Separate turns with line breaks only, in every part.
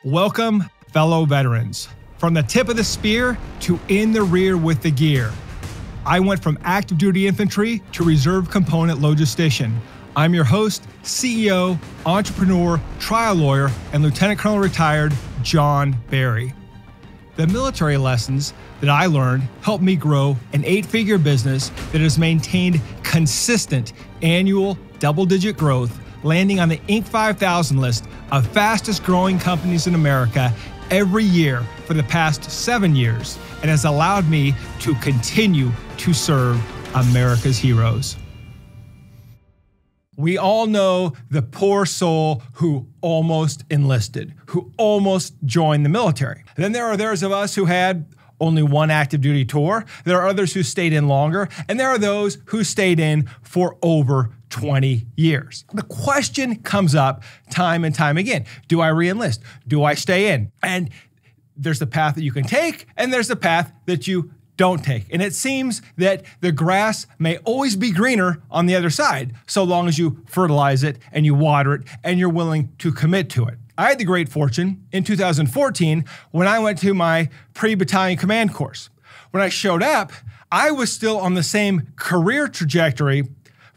Welcome, fellow veterans. From the tip of the spear to in the rear with the gear. I went from active duty infantry to reserve component logistician. I'm your host, CEO, entrepreneur, trial lawyer, and Lieutenant Colonel retired John Barry. The military lessons that I learned helped me grow an 8-figure business that has maintained consistent annual double-digit growth, landing on the Inc. 5000 list of fastest growing companies in America every year for the past 7 years, and has allowed me to continue to serve America's heroes. We all know the poor soul who almost enlisted, who almost joined the military. Then there are those of us who had only one active duty tour. There are others who stayed in longer, and there are those who stayed in for over 20 years. The question comes up time and time again. Do I re-enlist? Do I stay in? And there's the path that you can take, and there's the path that you don't take. And it seems that the grass may always be greener on the other side, so long as you fertilize it and you water it and you're willing to commit to it. I had the great fortune in 2014 when I went to my pre-battalion command course. When I showed up, I was still on the same career trajectory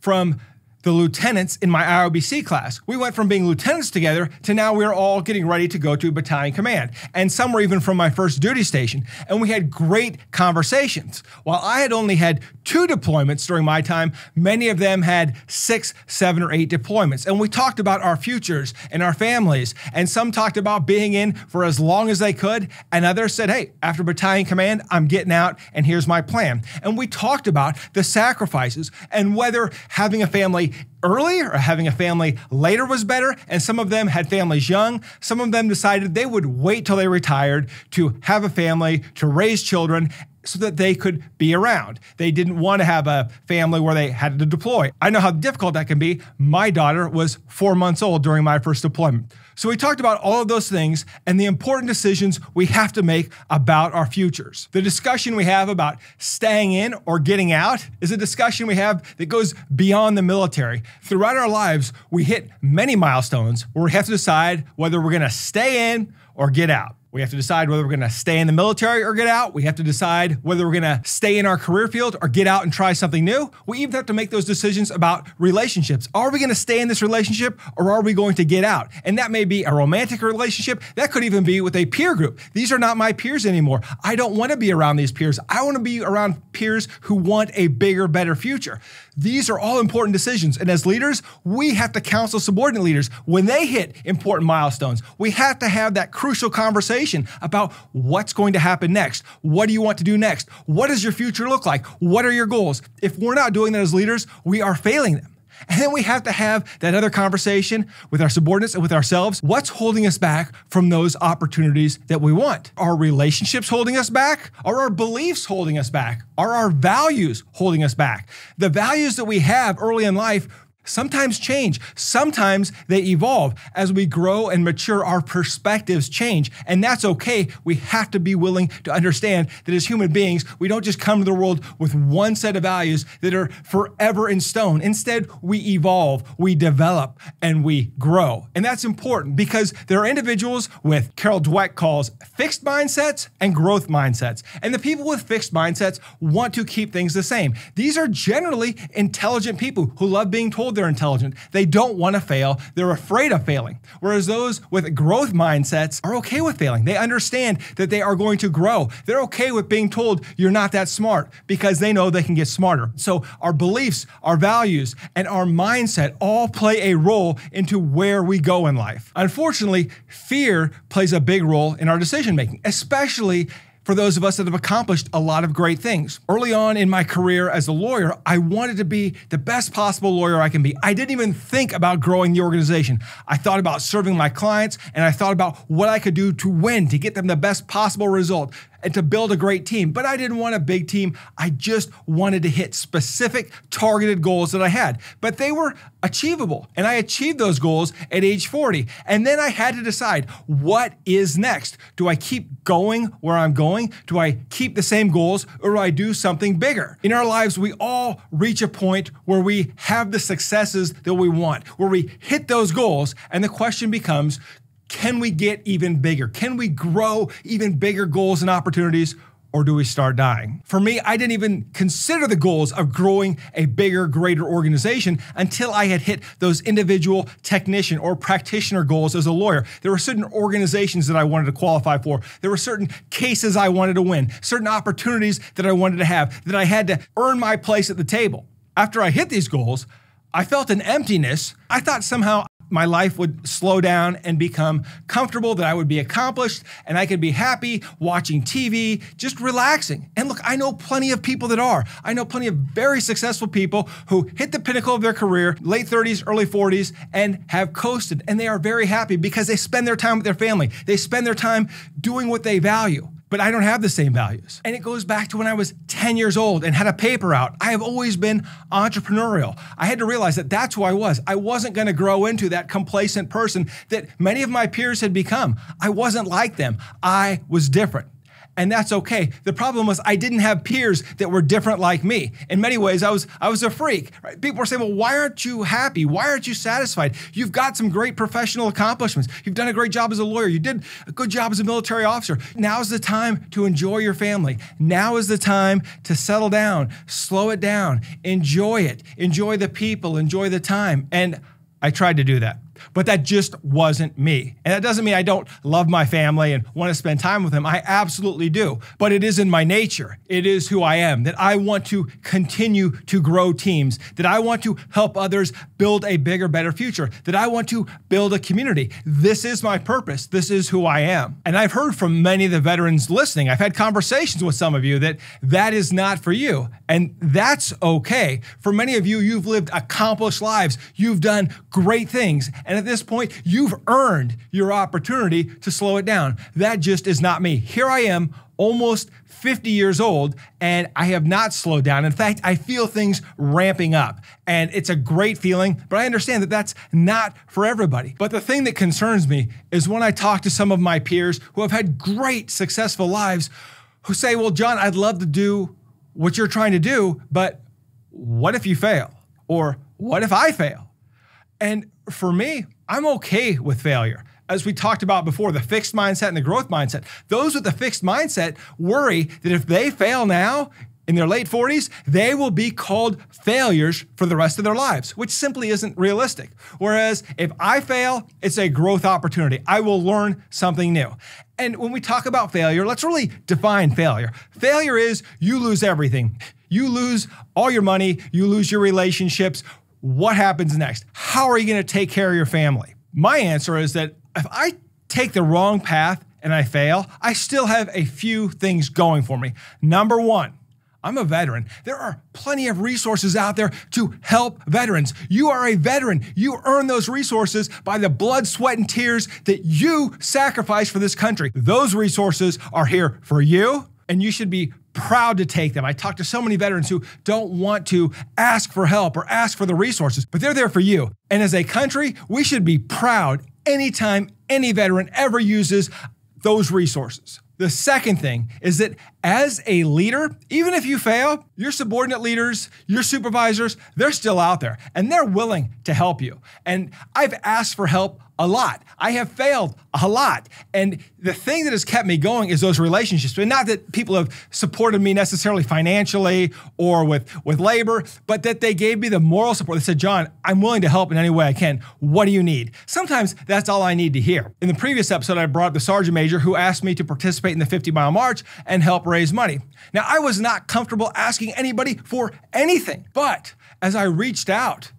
from the lieutenants in my IOBC class. We went from being lieutenants together to now we're all getting ready to go to battalion command. And some were even from my first duty station. And we had great conversations. While I had only had 2 deployments during my time, many of them had 6, 7, or 8 deployments. And we talked about our futures and our families. And some talked about being in for as long as they could. And others said, hey, after battalion command, I'm getting out and here's my plan. And we talked about the sacrifices and whether having a family early or having a family later was better. And some of them had families young. Some of them decided they would wait till they retired to have a family, to raise children, so that they could be around. They didn't want to have a family where they had to deploy. I know how difficult that can be. My daughter was 4 months old during my first deployment. So we talked about all of those things and the important decisions we have to make about our futures. The discussion we have about staying in or getting out is a discussion we have that goes beyond the military. Throughout our lives, we hit many milestones where we have to decide whether we're gonna stay in or get out. We have to decide whether we're gonna stay in the military or get out. We have to decide whether we're gonna stay in our career field or get out and try something new. We even have to make those decisions about relationships. Are we gonna stay in this relationship or are we going to get out? And that may be a romantic relationship. That could even be with a peer group. These are not my peers anymore. I don't wanna be around these peers. I wanna be around peers who want a bigger, better future. These are all important decisions. And as leaders, we have to counsel subordinate leaders when they hit important milestones. We have to have that crucial conversation about what's going to happen next. What do you want to do next? What does your future look like? What are your goals? If we're not doing that as leaders, we are failing them. And then we have to have that other conversation with our subordinates and with ourselves. What's holding us back from those opportunities that we want? Are relationships holding us back? Are our beliefs holding us back? Are our values holding us back? The values that we have early in life sometimes change. Sometimes they evolve. As we grow and mature, our perspectives change. And that's okay. We have to be willing to understand that as human beings, we don't just come to the world with one set of values that are forever in stone. Instead, we evolve, we develop, and we grow. And that's important because there are individuals with Carol Dweck calls fixed mindsets and growth mindsets. And the people with fixed mindsets want to keep things the same. These are generally intelligent people who love being told they're intelligent. They don't want to fail. They're afraid of failing. Whereas those with growth mindsets are okay with failing. They understand that they are going to grow. They're okay with being told you're not that smart because they know they can get smarter. So our beliefs, our values, and our mindset all play a role into where we go in life. Unfortunately, fear plays a big role in our decision making, especially for those of us that have accomplished a lot of great things. Early on in my career as a lawyer, I wanted to be the best possible lawyer I can be. I didn't even think about growing the organization. I thought about serving my clients, and I thought about what I could do to win, to get them the best possible result, and to build a great team. But I didn't want a big team. I just wanted to hit specific targeted goals that I had. But they were achievable, and I achieved those goals at age 40. And then I had to decide, what is next? Do I keep going where I'm going? Do I keep the same goals, or do I do something bigger? In our lives, we all reach a point where we have the successes that we want, where we hit those goals, and the question becomes, Can we get even bigger? Can we grow even bigger goals and opportunities? Or do we start dying? For me, I didn't even consider the goals of growing a bigger, greater organization until I had hit those individual technician or practitioner goals as a lawyer. There were certain organizations that I wanted to qualify for. There were certain cases I wanted to win, certain opportunities that I wanted to have, that I had to earn my place at the table. After I hit these goals, I felt an emptiness. I thought somehow my life would slow down and become comfortable, that I would be accomplished and I could be happy watching TV, just relaxing. And look, I know plenty of people that are. I know plenty of very successful people who hit the pinnacle of their career, late 30s, early 40s, and have coasted. And they are very happy because they spend their time with their family. They spend their time doing what they value. But I don't have the same values. And it goes back to when I was 10 years old and had a paper out. I have always been entrepreneurial. I had to realize that that's who I was. I wasn't going to grow into that complacent person that many of my peers had become. I wasn't like them. I was different. And that's okay. The problem was I didn't have peers that were different like me. In many ways, I was a freak. Right? People were saying, well, why aren't you happy? Why aren't you satisfied? You've got some great professional accomplishments. You've done a great job as a lawyer. You did a good job as a military officer. Now's the time to enjoy your family. Now is the time to settle down, slow it down, enjoy it, enjoy the people, enjoy the time. And I tried to do that. But that just wasn't me. And that doesn't mean I don't love my family and want to spend time with them. I absolutely do. But it is in my nature. It is who I am, that I want to continue to grow teams, that I want to help others build a bigger, better future, that I want to build a community. This is my purpose. This is who I am. And I've heard from many of the veterans listening. I've had conversations with some of you that is not for you. And that's okay. For many of you, you've lived accomplished lives. You've done great things. And at this point, you've earned your opportunity to slow it down. That just is not me. Here I am, almost 50 years old, and I have not slowed down. In fact, I feel things ramping up. And it's a great feeling, but I understand that that's not for everybody. But the thing that concerns me is when I talk to some of my peers who have had great, successful lives, who say, well, John, I'd love to do what you're trying to do, but what if you fail? Or what if I fail? And for me, I'm okay with failure. As we talked about before, the fixed mindset and the growth mindset. Those with the fixed mindset worry that if they fail now, in their late 40s, they will be called failures for the rest of their lives, which simply isn't realistic. Whereas if I fail, it's a growth opportunity. I will learn something new. And when we talk about failure, let's really define failure. Failure is you lose everything. You lose all your money, you lose your relationships. What happens next? How are you going to take care of your family? My answer is that if I take the wrong path and I fail, I still have a few things going for me. Number one, I'm a veteran. There are plenty of resources out there to help veterans. You are a veteran. You earn those resources by the blood, sweat, and tears that you sacrifice for this country. Those resources are here for you, and you should be proud to take them. I talk to so many veterans who don't want to ask for help or ask for the resources, but they're there for you. And as a country, we should be proud anytime any veteran ever uses those resources. The second thing is that as a leader, even if you fail, your subordinate leaders, your supervisors, they're still out there and they're willing to help you. And I've asked for help a lot. I have failed a lot. And the thing that has kept me going is those relationships. But not that people have supported me necessarily financially or with labor, but that they gave me the moral support. They said, John, I'm willing to help in any way I can. What do you need? Sometimes that's all I need to hear. In the previous episode, I brought up the sergeant major who asked me to participate in the 50-mile march and help raise money. Now, I was not comfortable asking anybody for anything, but as I reached out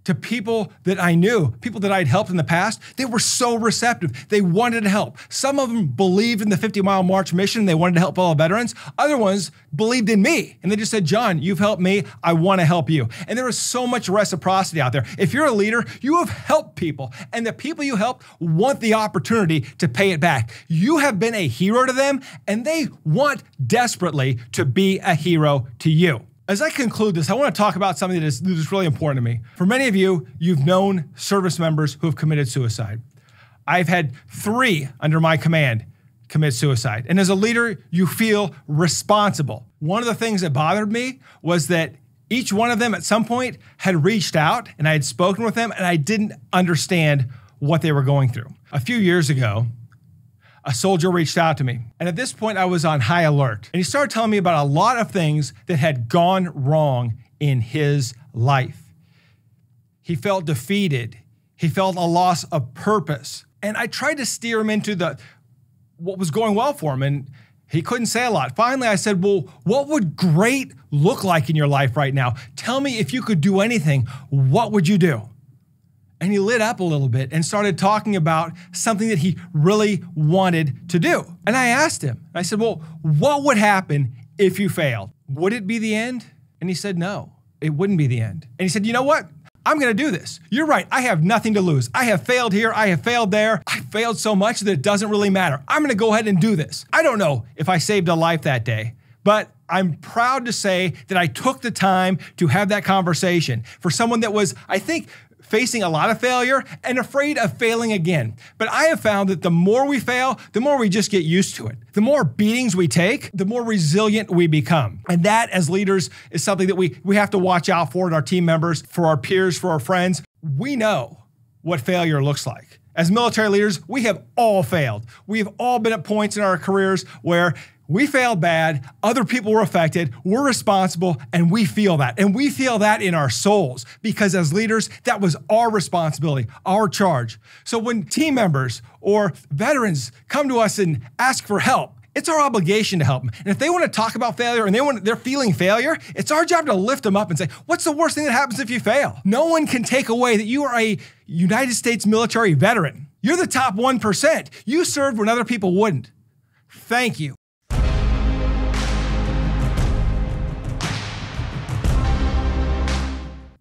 to people that I knew, people that I'd helped in the past, they were so receptive. They wanted to help. Some of them believed in the 50-mile march mission. They wanted to help fellow veterans. Other ones believed in me. And they just said, John, you've helped me. I want to help you. And there is so much reciprocity out there. If you're a leader, you have helped people. And the people you help want the opportunity to pay it back. You have been a hero to them, and they want desperately to be a hero to you. As I conclude this, I want to talk about something that is really important to me. For many of you, you've known service members who have committed suicide. I've had 3 under my command commit suicide. And as a leader, you feel responsible. One of the things that bothered me was that each one of them at some point had reached out and I had spoken with them and I didn't understand what they were going through. A few years ago, a soldier reached out to me. And at this point, I was on high alert. And he started telling me about a lot of things that had gone wrong in his life. He felt defeated. He felt a loss of purpose. And I tried to steer him into what was going well for him. And he couldn't say a lot. Finally, I said, well, what would great look like in your life right now? Tell me if you could do anything, what would you do? And he lit up a little bit and started talking about something that he really wanted to do. And I asked him, I said, well, what would happen if you failed? Would it be the end? And he said, no, it wouldn't be the end. And he said, you know what? I'm going to do this. You're right. I have nothing to lose. I have failed here. I have failed there. I failed so much that it doesn't really matter. I'm going to go ahead and do this. I don't know if I saved a life that day, but I'm proud to say that I took the time to have that conversation for someone that was, I think, facing a lot of failure and afraid of failing again. But I have found that the more we fail, the more we just get used to it. The more beatings we take, the more resilient we become. And that, as leaders, is something that we have to watch out for in our team members, for our peers, for our friends. We know what failure looks like. As military leaders, we have all failed. We have all been at points in our careers where we failed bad, other people were affected, we're responsible, and we feel that. And we feel that in our souls because as leaders, that was our responsibility, our charge. So when team members or veterans come to us and ask for help, it's our obligation to help them. And if they want to talk about failure and they're feeling failure, it's our job to lift them up and say, what's the worst thing that happens if you fail? No one can take away that you are a United States military veteran. You're the top 1%. You served when other people wouldn't. Thank you.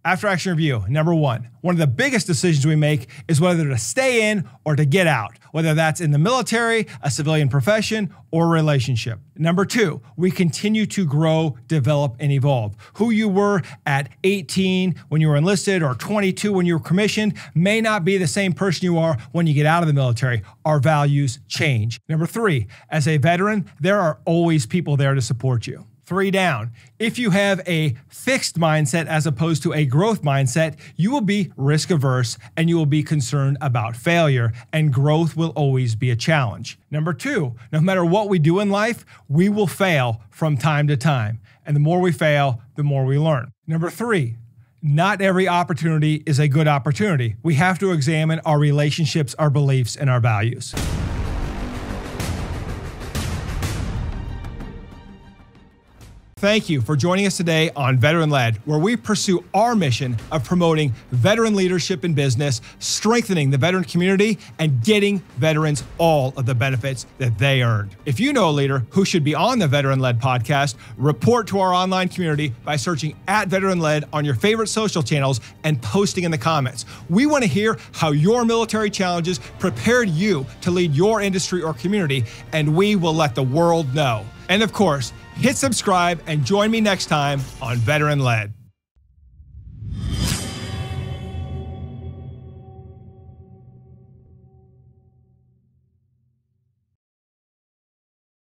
After action review, number one of the biggest decisions we make is whether to stay in or to get out, whether that's in the military, a civilian profession, or a relationship. Number two, we continue to grow, develop, and evolve. Who you were at 18 when you were enlisted or 22 when you were commissioned may not be the same person you are when you get out of the military. Our values change. Number three, as a veteran, there are always people there to support you. 3 down. If you have a fixed mindset as opposed to a growth mindset, you will be risk averse and you will be concerned about failure, and growth will always be a challenge. Number 2, no matter what we do in life, we will fail from time to time. And the more we fail, the more we learn. Number 3, not every opportunity is a good opportunity. We have to examine our relationships, our beliefs, and our values. Thank you for joining us today on Veteran Led, where we pursue our mission of promoting veteran leadership in business, strengthening the veteran community, and getting veterans all of the benefits that they earned. If you know a leader who should be on the Veteran Led podcast, report to our online community by searching @Veteran Led on your favorite social channels and posting in the comments. We want to hear how your military challenges prepared you to lead your industry or community, and we will let the world know. And of course, hit subscribe and join me next time on Veteran Led.